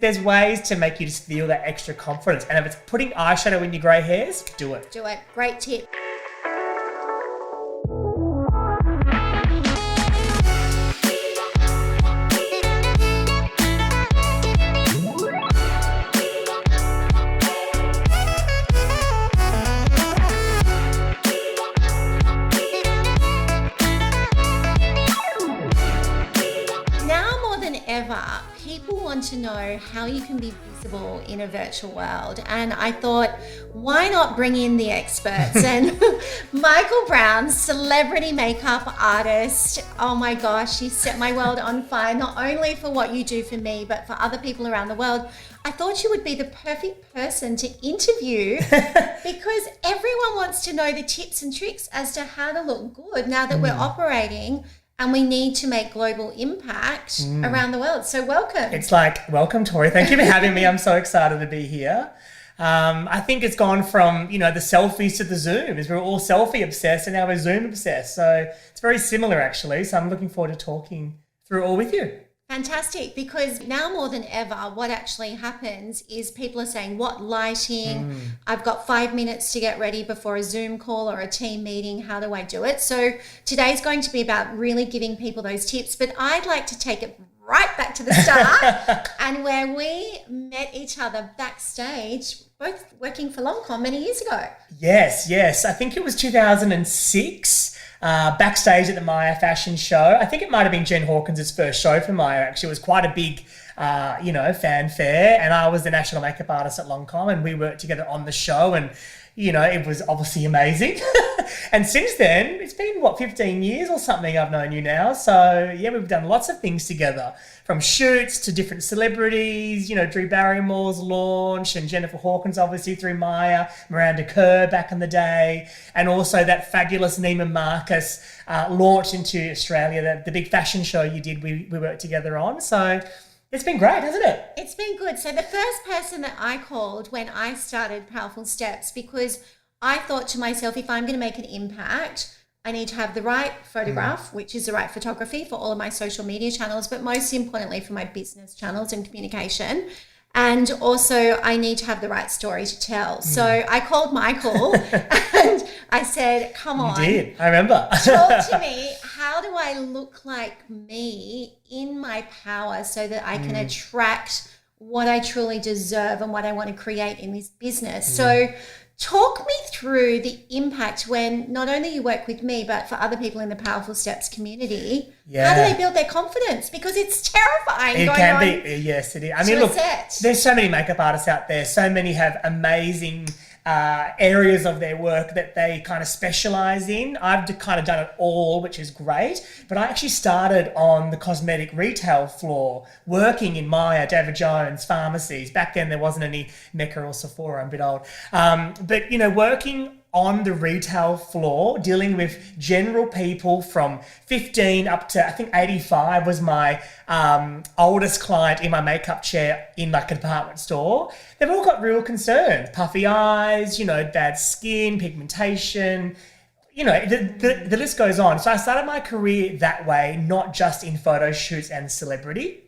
there's ways to make you just feel that extra confidence. And if it's putting eyeshadow in your grey hairs, do it. Do it. Great tip. People want to know how you can be visible in a virtual world, and I thought, why not bring in the experts? And Michael Brown, celebrity makeup artist, oh my gosh, he set my world on fire, not only for what you do for me but for other people around the world. I thought you would be the perfect person to interview because everyone wants to know the tips and tricks as to how to look good now that we're operating and we need to make global impact around the world. So welcome. It's like, welcome, Tori. Thank you for having me. I'm so excited to be here. I think it's gone from, the selfies to the Zooms. We're all selfie obsessed and now we're Zoom obsessed. So it's very similar, actually. So I'm looking forward to talking through it all with you. Fantastic, because now more than ever, what actually happens is people are saying, what lighting? I've got 5 minutes to get ready before a Zoom call or a team meeting. How do I do it? So today's going to be about really giving people those tips, but I'd like to take it right back to the start and where we met each other backstage, both working for Lancome many years ago. Yes. I think it was 2006. Backstage at the Myer Fashion Show. I think it might have been Jen Hawkins' first show for Myer, actually. It was quite a big, fanfare. And I was the national makeup artist at Lancome and we worked together on the show and, it was obviously amazing. And since then, it's been, 15 years or something I've known you now. So, yeah, we've done lots of things together, from shoots to different celebrities, Drew Barrymore's launch and Jennifer Hawkins, obviously, through Myer, Miranda Kerr back in the day, and also that fabulous Neiman Marcus launch into Australia, the big fashion show you did, we worked together on. So it's been great, hasn't it? It's been good. So the first person that I called when I started Powerful Steps, because I thought to myself, if I'm going to make an impact, I need to have the right photograph, which is the right photography for all of my social media channels, but most importantly for my business channels and communication. And also I need to have the right story to tell. So I called Michael and I said, come on. You did, I remember. Talk to me. How do I look like me in my power so that I can attract what I truly deserve and what I want to create in this business? So talk me through the impact when not only you work with me, but for other people in the Powerful Steps community. Yeah. How do they build their confidence? Because it's terrifying. It can be. Yes, it is. I mean, look, there's so many makeup artists out there. So many have amazing areas of their work that they kind of specialize in. I've kind of done it all, which is great. But I actually started on the cosmetic retail floor, working in Myer, David Jones, pharmacies. Back then there wasn't any Mecca or Sephora. I'm a bit old. But, working on the retail floor, dealing with general people from 15 up to, I think 85 was my oldest client in my makeup chair in like a department store. They've all got real concerns, puffy eyes, bad skin, pigmentation, the list goes on. So I started my career that way, not just in photo shoots and celebrity.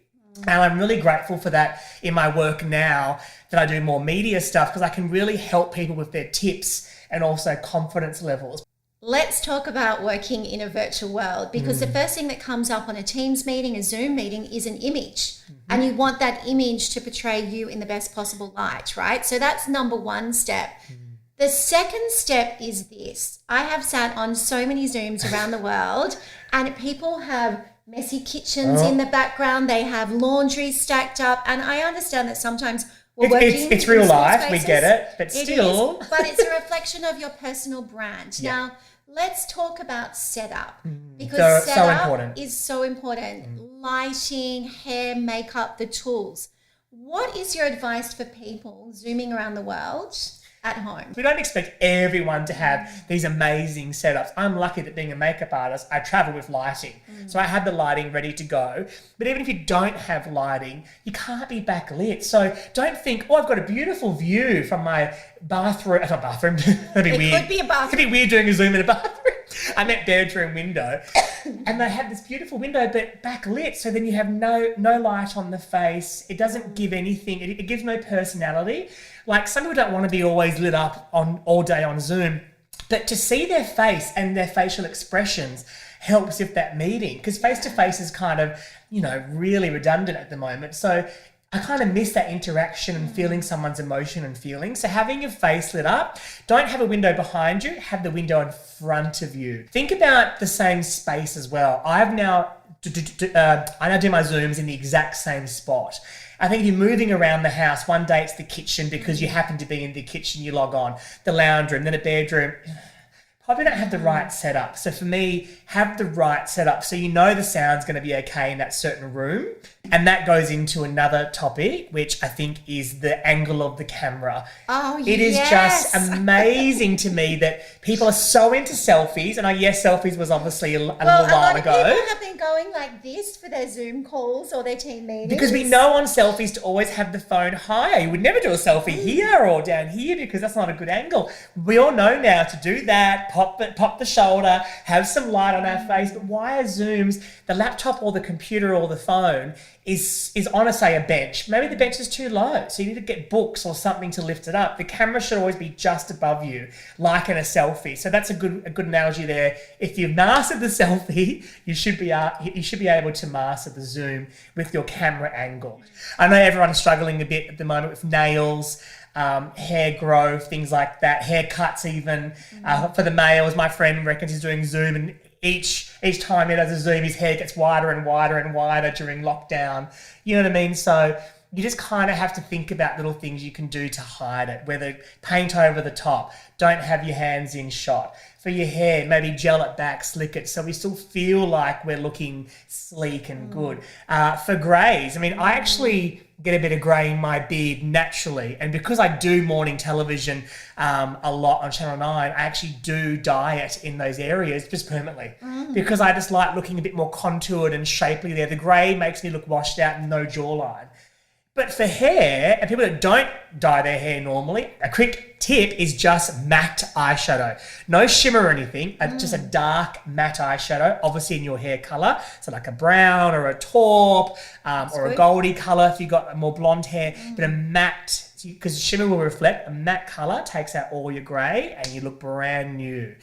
And I'm really grateful for that in my work now that I do more media stuff, because I can really help people with their tips and also confidence levels. Let's talk about working in a virtual world, because the first thing that comes up on a Teams meeting, a Zoom meeting, is an image. And you want that image to portray you in the best possible light, right? So that's number one step. The second step is this. I have sat on so many Zooms around the world and people have messy kitchens in the background. They have laundry stacked up. And I understand that sometimes it's real life, spaces. We get it, but still. But it's a reflection of your personal brand. Yeah. Now, let's talk about setup, because setup is so important. Lighting, hair, makeup, the tools. What is your advice for people zooming around the world at home? We don't expect everyone to have these amazing setups. I'm lucky that being a makeup artist, I travel with lighting. So I have the lighting ready to go. But even if you don't have lighting, you can't be backlit. So don't think, I've got a beautiful view from my bathroom. Not bathroom. That'd be weird. It could be a bathroom. It could be weird doing a Zoom in a bathroom. I meant bedroom window. And they have this beautiful window, but backlit. So then you have no light on the face. It doesn't give anything. It gives no personality. Like, some people don't want to be always lit up on all day on Zoom. But to see their face and their facial expressions helps with that meeting, because face-to-face is kind of, really redundant at the moment. So I kind of miss that interaction and feeling someone's emotion and feeling. So having your face lit up, don't have a window behind you, have the window in front of you. Think about the same space as well. I now do my Zooms in the exact same spot. I think if you're moving around the house, one day it's the kitchen because you happen to be in the kitchen, you log on, the lounge room, then a bedroom. Probably don't have the right setup. So for me, have the right setup so the sound's going to be okay in that certain room. And that goes into another topic, which I think is the angle of the camera. Oh, It is just amazing to me that people are so into selfies. And selfies was obviously a little while ago. A lot of people have been going like this for their Zoom calls or their team meetings. Because we know on selfies to always have the phone higher. You would never do a selfie here or down here because that's not a good angle. We all know now to do that, pop the shoulder, have some light on our face. But why are Zooms, the laptop or the computer or the phone, is on, say, a bench. Maybe the bench is too low, so you need to get books or something to lift it up. The camera should always be just above you, like in a selfie. So that's a good analogy there. If you've mastered the selfie, you should be able to master the Zoom with your camera angle. I know everyone's struggling a bit at the moment with nails, hair growth, things like that, haircuts even. For the males, my friend reckons he's doing Zoom, and each time he does a Zoom, his hair gets wider and wider and wider during lockdown. You know what I mean? So you just kind of have to think about little things you can do to hide it, whether paint over the top, don't have your hands in shot. For your hair, maybe gel it back, slick it, so we still feel like we're looking sleek and good. For greys, I actually get a bit of grey in my beard naturally, and because I do morning television a lot on Channel 9, I actually do dye it in those areas just permanently because I just like looking a bit more contoured and shapely there. The grey makes me look washed out and no jawline. But for hair, and people that don't dye their hair normally, a quick tip is just matte eyeshadow. No shimmer or anything, just a dark matte eyeshadow, obviously in your hair colour. So like a brown or a taupe or a goldy colour if you've got a more blonde hair. But a matte, because shimmer will reflect, a matte colour takes out all your grey and you look brand new.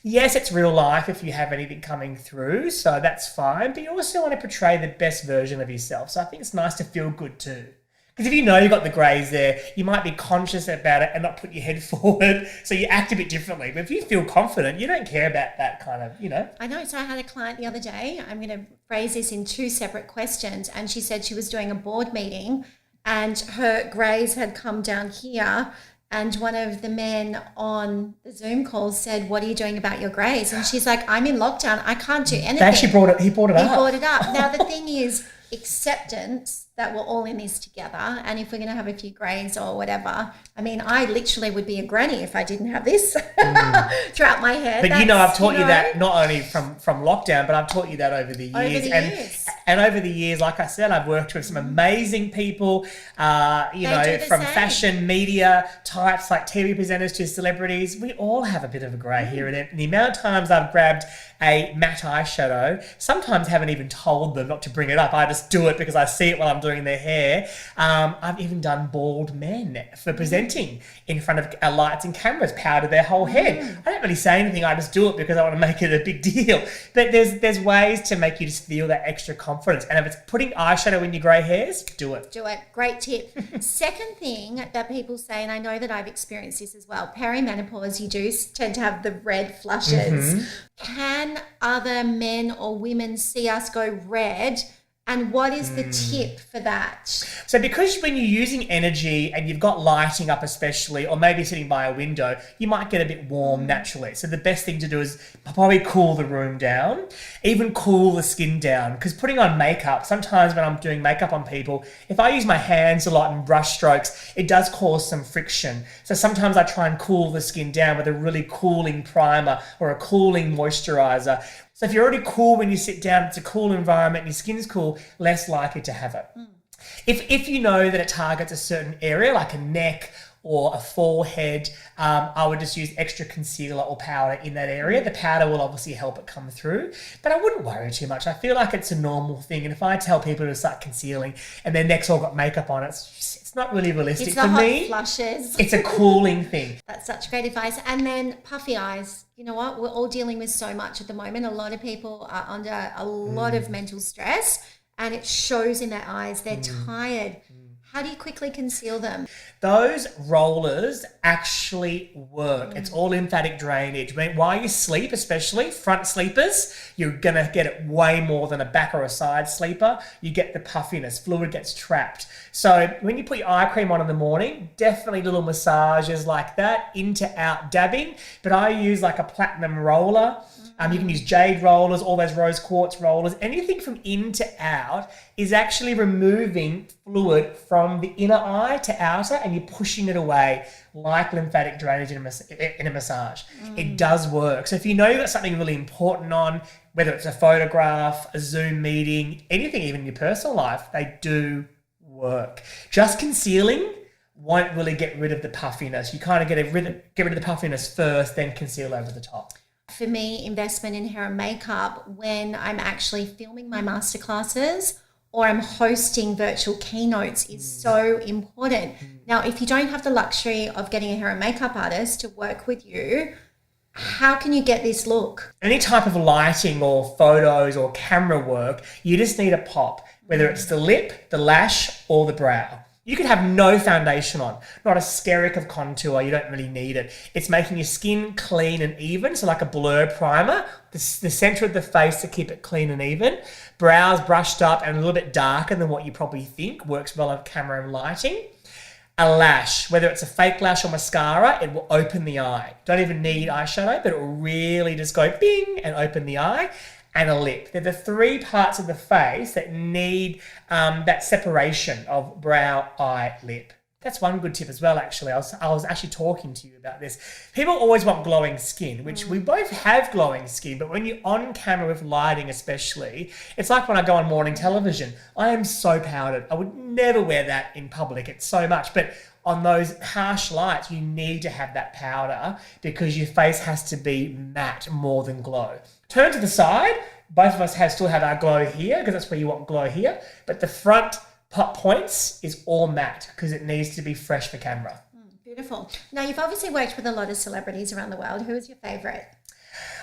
Yes, it's real life if you have anything coming through, so that's fine. But you also want to portray the best version of yourself. So I think it's nice to feel good too. Because if you've got the greys there, you might be conscious about it and not put your head forward, so you act a bit differently. But if you feel confident, you don't care about that kind of, I know. So I had a client the other day. I'm going to phrase this in two separate questions. And she said she was doing a board meeting and her greys had come down here. And one of the men on the Zoom call said, "What are you doing about your greys?" And she's like, "I'm in lockdown. I can't do anything." He brought it up. He brought it up. Now, the thing is acceptance that we're all in this together. And if we're going to have a few greys or whatever, I literally would be a granny if I didn't have this throughout my hair. But I've taught you that not only from lockdown, but I've taught you that over the years. And over the years, like I said, I've worked with some amazing people, from fashion, media types like TV presenters to celebrities. We all have a bit of a grey here and there. And the amount of times I've grabbed a matte eyeshadow, sometimes haven't even told them not to bring it up. I just do it because I see it while I'm doing their hair. I've even done bald men for presenting in front of lights and cameras, powder their whole head. I don't really say anything. I just do it because I want to make it a big deal. But there's ways to make you just feel that extra confidence. And if it's putting eyeshadow in your grey hairs, do it. Do it. Great tip. Second thing that people say, and I know that I've experienced this as well, perimenopause, you do tend to have the red flushes. Can other men or women see us go red? And what is the tip for that? So because when you're using energy and you've got lighting up especially, or maybe sitting by a window, you might get a bit warm naturally. So the best thing to do is probably cool the room down, even cool the skin down. Because putting on makeup, sometimes when I'm doing makeup on people, if I use my hands a lot and brush strokes, it does cause some friction. So sometimes I try and cool the skin down with a really cooling primer or a cooling moisturiser. So if you're already cool when you sit down, it's a cool environment, and your skin's cool, less likely to have it. If you know that it targets a certain area, like a neck or a forehead, I would just use extra concealer or powder in that area. The powder will obviously help it come through, but I wouldn't worry too much. I feel like it's a normal thing. And if I tell people to start concealing and their neck's all got makeup on, it's not really realistic. It's the hot flushes. It's a cooling thing. That's such great advice. And then puffy eyes. You know what? We're all dealing with so much at the moment. A lot of people are under a lot of mental stress, and it shows in their eyes. They're tired. How do you quickly conceal them? Those rollers actually work. It's all lymphatic drainage. While you sleep, especially front sleepers, you're going to get it way more than a back or a side sleeper. You get the puffiness. Fluid gets trapped. So when you put your eye cream on in the morning, definitely little massages like that, in to out dabbing. But I use like a platinum roller. You can use jade rollers, all those rose quartz rollers. Anything from in to out is actually removing fluid from the inner eye to outer, and you're pushing it away like lymphatic drainage in a massage. It does work. So if you know you've got something really important on, whether it's a photograph, a Zoom meeting, anything even in your personal life, they do work. Just concealing won't really get rid of the puffiness. You kind of get rid of the puffiness first, then conceal over the top. For me, investment in hair and makeup when I'm actually filming my masterclasses or I'm hosting virtual keynotes is so important. Now, if you don't have the luxury of getting a hair and makeup artist to work with you, how can you get this look? Any type of lighting or photos or camera work, you just need a pop, whether it's the lip, the lash, or the brow. You could have no foundation on, not a skerrick of contour. You don't really need it. It's making your skin clean and even, so like a blur primer, the center of the face to keep it clean and even. Brows brushed up and a little bit darker than what you probably think, works well on camera and lighting. A lash, whether it's a fake lash or mascara, it will open the eye. Don't even need eyeshadow, but it will really just go bing and open the eye. And a lip. They're the three parts of the face that need that separation of brow, eye, lip. That's one good tip as well, actually. I was actually talking to you about this. People always want glowing skin, which we both have glowing skin, but when you're on camera with lighting especially, it's like when I go on morning television. I am so powdered. I would never wear that in public. It's so much. But on those harsh lights, you need to have that powder because your face has to be matte more than glow. Turn to the side. Both of us still have our glow here because that's where you want glow here. But the front pot points is all matte because it needs to be fresh for camera. Beautiful. Now, you've obviously worked with a lot of celebrities around the world. Who is your favourite?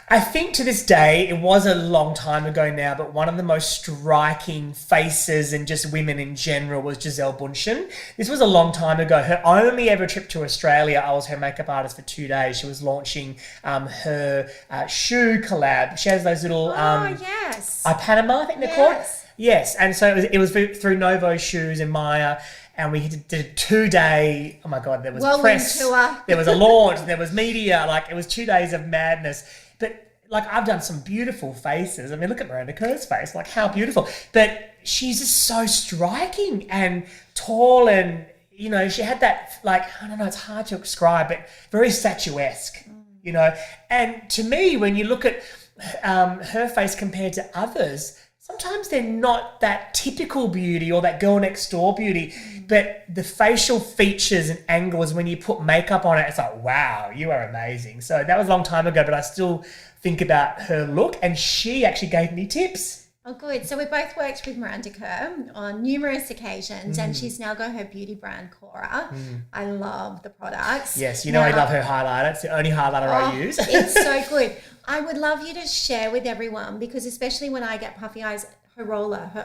I think to this day, it was a long time ago now, but one of the most striking faces and just women in general was Gisele Bundchen. This was a long time ago. Her only ever trip to Australia, I was her makeup artist for 2 days. She was launching her shoe collab. She has those little... yes. Panama, I think they're called. Yes, and so it was through Novo Shoes and Myer, and we did a 2-day, oh my God, there was press, tour. There was a launch, there was media, like it was 2 days of madness. But like I've done some beautiful faces. I mean, look at Miranda Kerr's face, like how beautiful. But she's just so striking and tall and, you know, she had that, like, I don't know, it's hard to describe, but very statuesque, you know. And to me, when you look at her face compared to others, sometimes they're not that typical beauty or that girl next door beauty, but the facial features and angles, when you put makeup on it, it's like, wow, you are amazing. So that was a long time ago, but I still think about her look, and she actually gave me tips. Oh, good. So we both worked with Miranda Kerr on numerous occasions, and she's now got her beauty brand, Kora. I love the products. Yes, you know I love her highlighter. It's the only highlighter I use. It's so good. I would love you to share with everyone, because especially when I get puffy eyes, her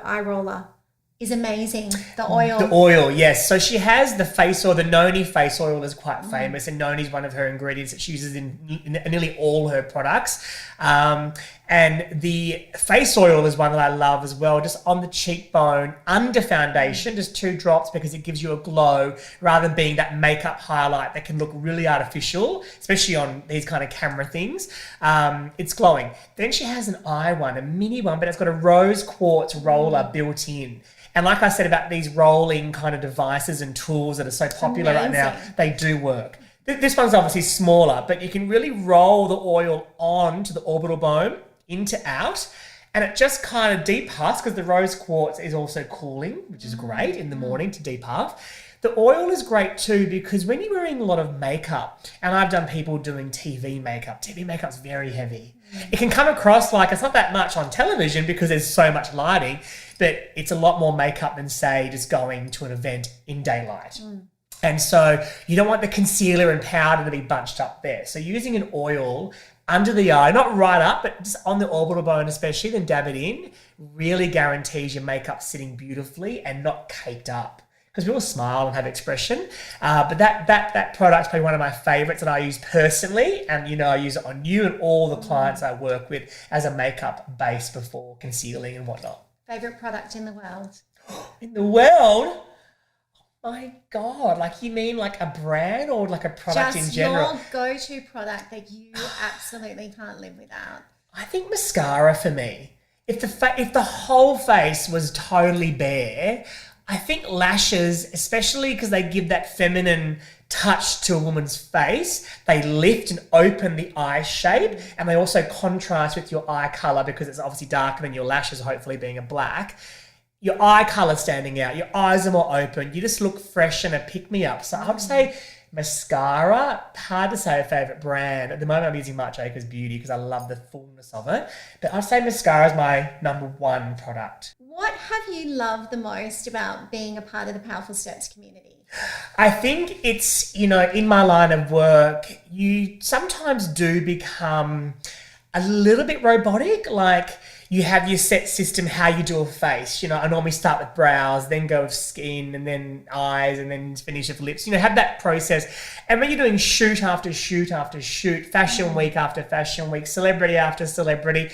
eye roller is amazing. The oil. Yes. So she has the face oil. The Noni face oil is quite famous, and Noni is one of her ingredients that she uses in nearly all her products. And the face oil is one that I love as well, just on the cheekbone, under foundation, just 2 drops, because it gives you a glow rather than being that makeup highlight that can look really artificial, especially on these kind of camera things. It's glowing. Then she has an eye one, a mini one, but it's got a rose quartz roller built in. And like I said about these rolling kind of devices and tools that are so popular right now, they do work. This one's obviously smaller, but you can really roll the oil onto the orbital bone, into out, and it just kind of depuffs, because the rose quartz is also cooling, which is great in the morning to depuff. The oil is great too because when you're wearing a lot of makeup, and I've done people doing TV makeup's very heavy. It can come across like it's not that much on television because there's so much lighting, but it's a lot more makeup than, say, just going to an event in daylight. And so you don't want the concealer and powder to be bunched up there. So using an oil under the eye, not right up, but just on the orbital bone especially, then dab it in, really guarantees your makeup sitting beautifully and not caked up. Because we all smile and have expression. But that product's probably one of my favourites that I use personally. And, you know, I use it on you and all the clients I work with as a makeup base before concealing and whatnot. Favourite product in the world? In the world? My God, like you mean like a brand or like a product in general? Just your go-to product that you absolutely can't live without. I think mascara for me. If the whole face was totally bare, I think lashes, especially because they give that feminine touch to a woman's face, they lift and open the eye shape, and they also contrast with your eye colour because it's obviously darker than your lashes, hopefully being a black. Your eye colour standing out, your eyes are more open, you just look fresh and a pick-me-up. So I would say mascara, hard to say a favourite brand. At the moment I'm using Marc Jacobs Beauty because I love the fullness of it. But I'd say mascara is my number one product. What have you loved the most about being a part of the Powerful Steps community? I think it's, you know, in my line of work, you sometimes do become a little bit robotic, like you have your set system, how you do a face. You know, I normally start with brows, then go with skin, and then eyes, and then finish with lips. You know, have that process. And when you're doing shoot after shoot after shoot, fashion week after fashion week, celebrity after celebrity,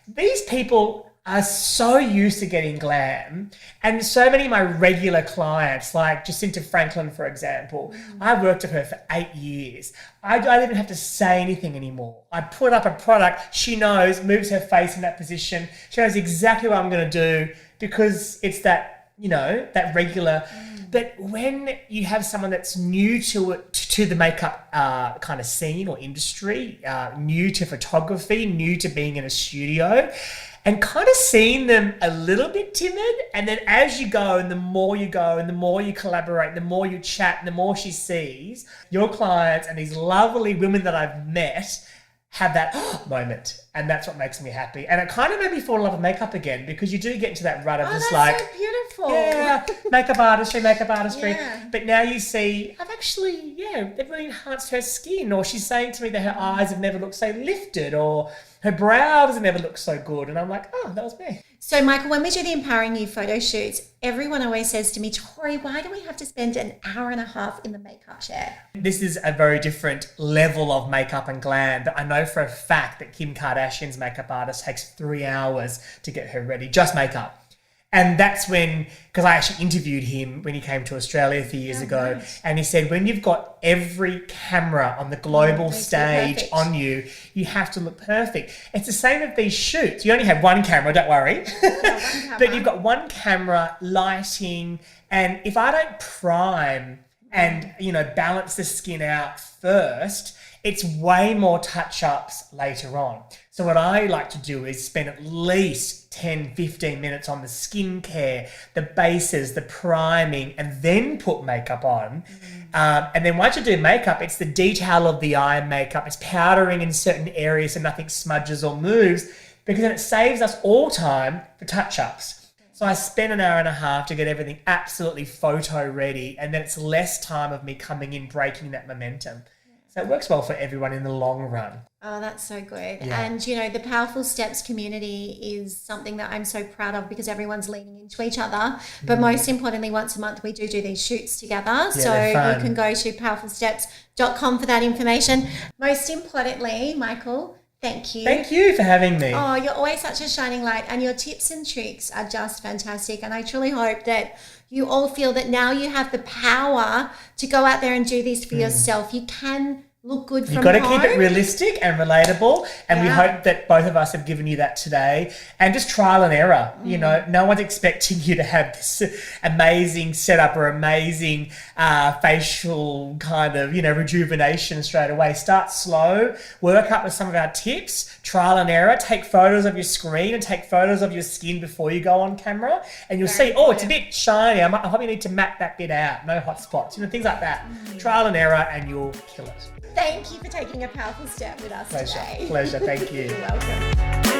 these people are so used to getting glam. And so many of my regular clients, like Jacinta Franklin, for example, I've worked with her for 8 years. I don't even have to say anything anymore. I put up a product, she knows, moves her face in that position. She knows exactly what I'm going to do because it's that, you know, that regular. But when you have someone that's new to it, to the makeup kind of scene or industry, new to photography, new to being in a studio, and kind of seeing them a little bit timid, and then as you go and the more you go and the more you collaborate, the more you chat and the more she sees, your clients and these lovely women that I've met have that moment, and that's what makes me happy. And it kind of made me fall in love with makeup again because you do get into that rut of just like, so beautiful. Yeah, makeup artistry. Yeah. But now you see, I've actually, they've really enhanced her skin, or she's saying to me that her eyes have never looked so lifted, or her brows have never looked so good. And I'm like, oh, that was me. So, Michael, when we do the Empowering You photo shoots, everyone always says to me, Tory, why do we have to spend an hour and a half in the makeup chair? This is a very different level of makeup and glam, but I know for a fact that Kim Kardashian's makeup artist takes 3 hours to get her ready, just makeup. And that's when, because I actually interviewed him when he came to Australia a few years ago, nice. And he said, when you've got every camera on the global stage on you, you have to look perfect. It's the same with these shoots. You only have one camera, don't worry. But you've got one camera, lighting, and if I don't prime and, you know, balance the skin out first, it's way more touch-ups later on. So what I like to do is spend at least 10, 15 minutes on the skincare, the bases, the priming, and then put makeup on. And then once you do makeup, it's the detail of the eye makeup. It's powdering in certain areas so nothing smudges or moves, because then it saves us all time for touch-ups. So I spend an hour and a half to get everything absolutely photo ready, and then it's less time of me coming in, breaking that momentum. So it works well for everyone in the long run. Oh, that's so good. Yeah. And, you know, the Powerful Steps community is something that I'm so proud of because everyone's leaning into each other. But most importantly, once a month, we do these shoots together. Yeah, so you can go to powerfulsteps.com for that information. Most importantly, Michael, thank you. Thank you for having me. Oh, you're always such a shining light, and your tips and tricks are just fantastic. And I truly hope that you all feel that now you have the power to go out there and do this for yourself. You can look good from You've got to home. keep it realistic and relatable. And we hope that both of us have given you that today. And just trial and error. You know, no one's expecting you to have this amazing setup or amazing facial kind of, rejuvenation straight away. Start slow, work up with some of our tips, trial and error, take photos of your screen and take photos of your skin before you go on camera. And you'll see, it's a bit shiny. I probably need to map that bit out. No hot spots, things like that. Trial and error and you'll kill it. Thank you for taking a powerful step with us today. Pleasure. Thank you. You're welcome.